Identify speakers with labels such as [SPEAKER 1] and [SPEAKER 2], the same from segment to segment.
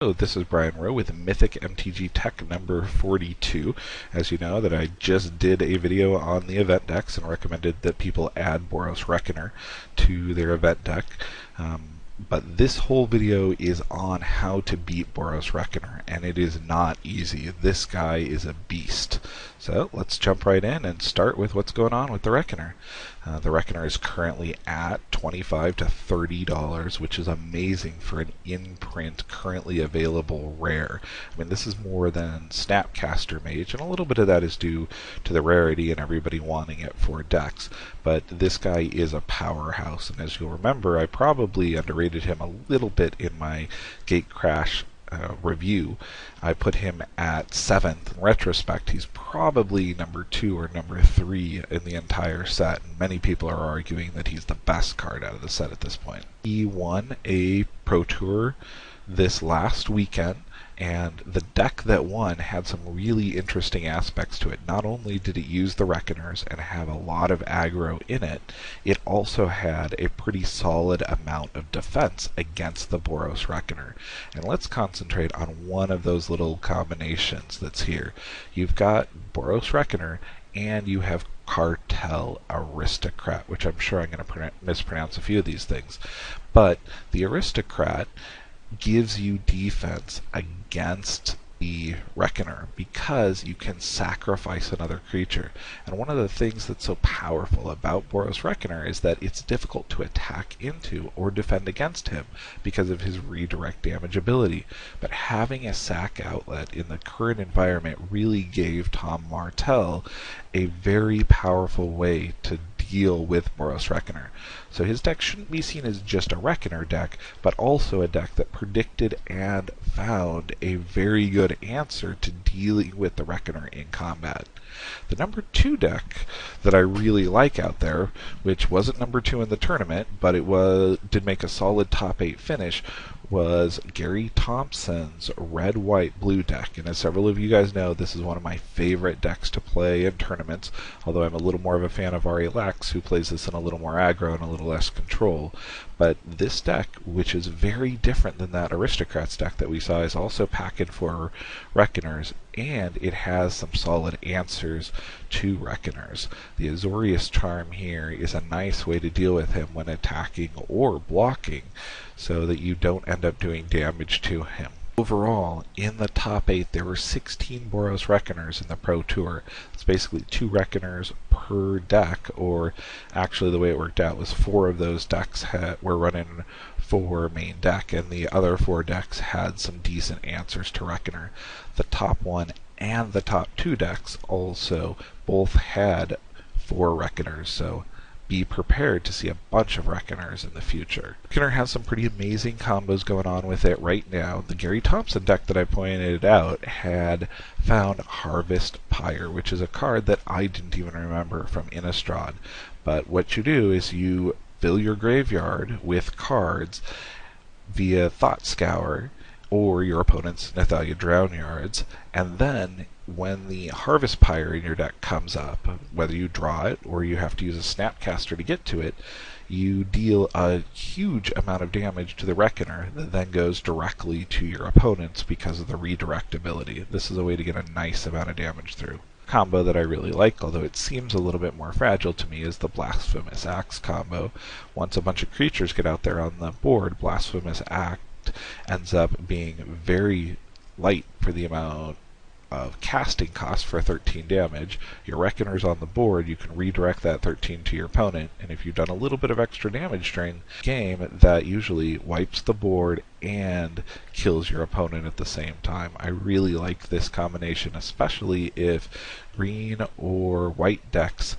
[SPEAKER 1] Hello, this is Brian Rowe with Mythic MTG Tech number 42. As you know, that I just did a video on the event decks and recommended that people add Boros Reckoner to their event deck. But this whole video is on how to beat Boros Reckoner, and it is not easy. This guy is a beast. So let's jump right in and start with what's going on with the Reckoner. The Reckoner is currently at $25 to $30, which is amazing for an in-print, currently available rare. I mean, this is more than Snapcaster Mage, and a little bit of that is due to the rarity and everybody wanting it for decks. But this guy is a powerhouse, and as you'll remember, I probably underrated him a little bit in my Gate Crash review. I put him at 7th. In retrospect, he's probably number 2 or number 3 in the entire set, and many people are arguing that he's the best card out of the set at this point. He won a Pro Tour this last weekend, and the deck that won had some really interesting aspects to it. Not only did it use the Reckoners and have a lot of aggro in it, it also had a pretty solid amount of defense against the Boros Reckoner. And let's concentrate on one of those little combinations that's here. You've got Boros Reckoner and you have Cartel Aristocrat, which I'm sure I'm going to mispronounce a few of these things. But the Aristocrat gives you defense against the Reckoner because you can sacrifice another creature. And one of the things that's so powerful about Boros Reckoner is that it's difficult to attack into or defend against him because of his redirect damage ability. But having a sack outlet in the current environment really gave Tom Martell a very powerful way to deal with Boros Reckoner. So his deck shouldn't be seen as just a Reckoner deck, but also a deck that predicted and found a very good answer to dealing with the Reckoner in combat. The number 2 deck that I really like out there, which wasn't number 2 in the tournament, but it did make a solid top 8 finish, was Gary Thompson's red, white, blue deck. And as several of you guys know, this is one of my favorite decks to play in tournaments, although I'm a little more of a fan of Ari Lex, who plays this in a little more aggro and a little less control. But this deck, which is very different than that Aristocrats deck that we saw, is also packed for Reckoners, and it has some solid answers to Reckoners. The Azorius Charm here is a nice way to deal with him when attacking or blocking, so that you don't end up doing damage to him. Overall, in the top 8, there were 16 Boros Reckoners in the Pro Tour. It's basically 2 Reckoners per deck, or actually the way it worked out was 4 of those decks were running for main deck, and the other 4 decks had some decent answers to Reckoner. The top 1 and the top 2 decks also both had 4 Reckoners, so be prepared to see a bunch of Reckoners in the future. Reckoner has some pretty amazing combos going on with it right now. The Gary Thompson deck that I pointed out had found Harvest Pyre, which is a card that I didn't even remember from Innistrad. But what you do is you fill your graveyard with cards via Thought Scour or your opponent's Nathalia Drown Yards, and then when the Harvest Pyre in your deck comes up, whether you draw it or you have to use a Snapcaster to get to it, you deal a huge amount of damage to the Reckoner that then goes directly to your opponents because of the redirect ability. This is a way to get a nice amount of damage through. Combo that I really like, although it seems a little bit more fragile to me, is the Blasphemous Axe combo. Once a bunch of creatures get out there on the board, Blasphemous Axe ends up being very light for the amount of casting cost for 13 damage. Your Reckoner's on the board, you can redirect that 13 to your opponent, and if you've done a little bit of extra damage during the game, that usually wipes the board and kills your opponent at the same time. I really like this combination, especially if green or white decks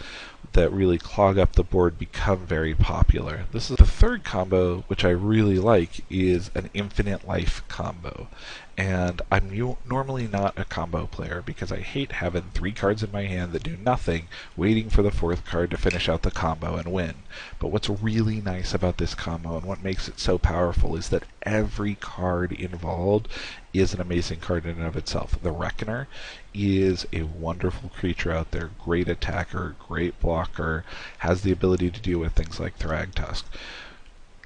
[SPEAKER 1] that really clog up the board become very popular. This is the third combo, which I really like, is an Infinite Life combo. And I'm normally not a combo player because I hate having 3 cards in my hand that do nothing, waiting for the 4th card to finish out the combo and win. But what's really nice about this combo and what makes it so powerful is that every card involved is an amazing card in and of itself. The Reckoner is a wonderful creature out there, great attacker, great blocker, has the ability to deal with things like Thragtusk.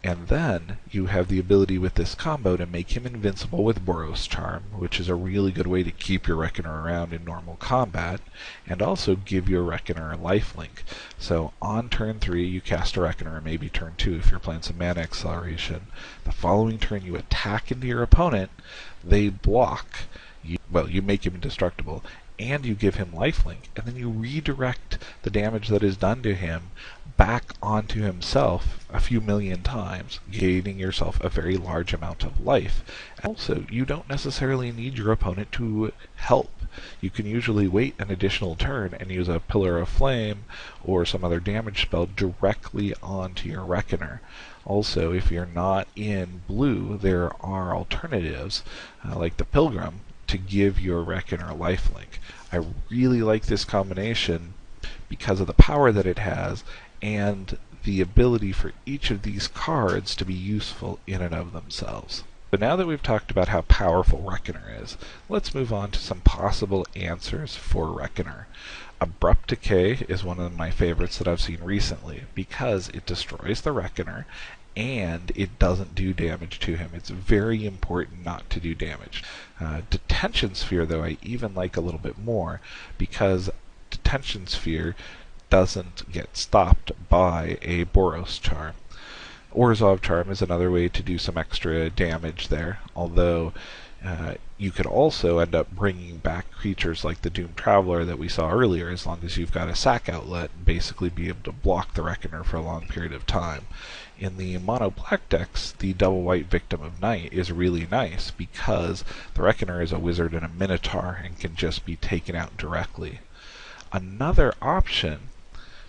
[SPEAKER 1] And then you have the ability with this combo to make him invincible with Boros Charm, which is a really good way to keep your Reckoner around in normal combat, and also give your Reckoner a lifelink. So on turn 3 you cast a Reckoner, or maybe turn 2 if you're playing some mana acceleration. The following turn you attack into your opponent, they block, you make him indestructible, and you give him lifelink, and then you redirect the damage that is done to him back onto himself a few million times, gaining yourself a very large amount of life. Also, you don't necessarily need your opponent to help. You can usually wait an additional turn and use a Pillar of Flame or some other damage spell directly onto your Reckoner. Also, if you're not in blue, there are alternatives, like the Pilgrim, to give your Reckoner lifelink. I really like this combination because of the power that it has and the ability for each of these cards to be useful in and of themselves. So now that we've talked about how powerful Reckoner is, let's move on to some possible answers for Reckoner. Abrupt Decay is one of my favorites that I've seen recently because it destroys the Reckoner and it doesn't do damage to him. It's very important not to do damage. Detention Sphere, though, I even like a little bit more because Detention Sphere doesn't get stopped by a Boros Charm. Orzhov Charm is another way to do some extra damage there, although you could also end up bringing back creatures like the Doomed Traveler that we saw earlier, as long as you've got a sack outlet and basically be able to block the Reckoner for a long period of time. In the mono black decks, the double white Victim of Night is really nice because the Reckoner is a wizard and a minotaur and can just be taken out directly. Another option,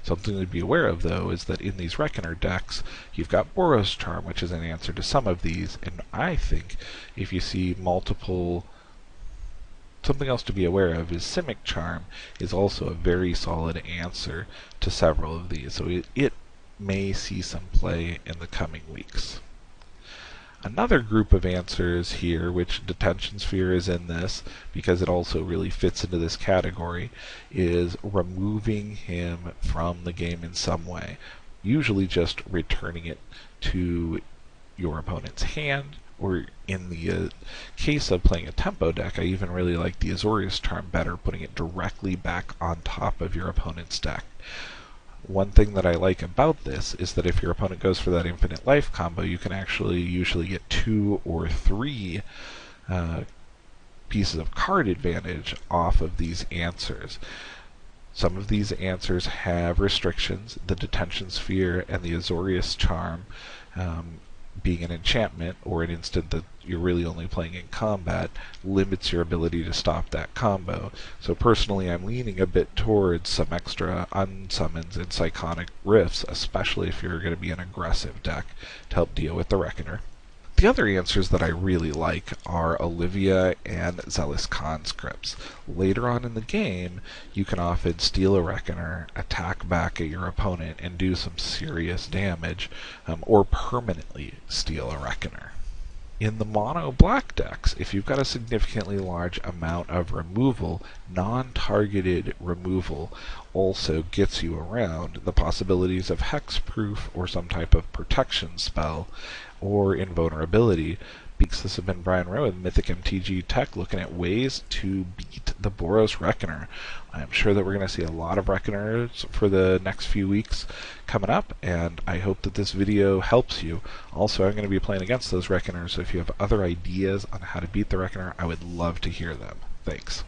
[SPEAKER 1] something to be aware of though, is that in these Reckoner decks, you've got Boros Charm, which is an answer to some of these, and I think if you see multiple... Something else to be aware of is Simic Charm is also a very solid answer to several of these, so it may see some play in the coming weeks. Another group of answers here, which Detention Sphere is in this because it also really fits into this category, is removing him from the game in some way. Usually just returning it to your opponent's hand, or in the case of playing a tempo deck, I even really like the Azorius Charm better, putting it directly back on top of your opponent's deck. One thing that I like about this is that if your opponent goes for that infinite life combo, you can actually usually get 2 or 3 pieces of card advantage off of these answers. Some of these answers have restrictions. The Detention Sphere and the Azorius Charm being an enchantment or an instant that you're really only playing in combat limits your ability to stop that combo. So personally, I'm leaning a bit towards some extra unsummons and Psychonic Rifts, especially if you're going to be an aggressive deck, to help deal with the Reckoner. The other answers that I really like are Olivia and Zealous Conscripts. Later on in the game, you can often steal a Reckoner, attack back at your opponent, and do some serious damage, or permanently steal a Reckoner. In the mono black decks, if you've got a significantly large amount of removal, non-targeted removal also gets you around the possibilities of hexproof or some type of protection spell, or invulnerability. This has been Brian Rowe with Mythic MTG Tech, looking at ways to beat the Boros Reckoner. I'm sure that we're going to see a lot of Reckoners for the next few weeks coming up, and I hope that this video helps you. Also, I'm going to be playing against those Reckoners, so if you have other ideas on how to beat the Reckoner, I would love to hear them. Thanks.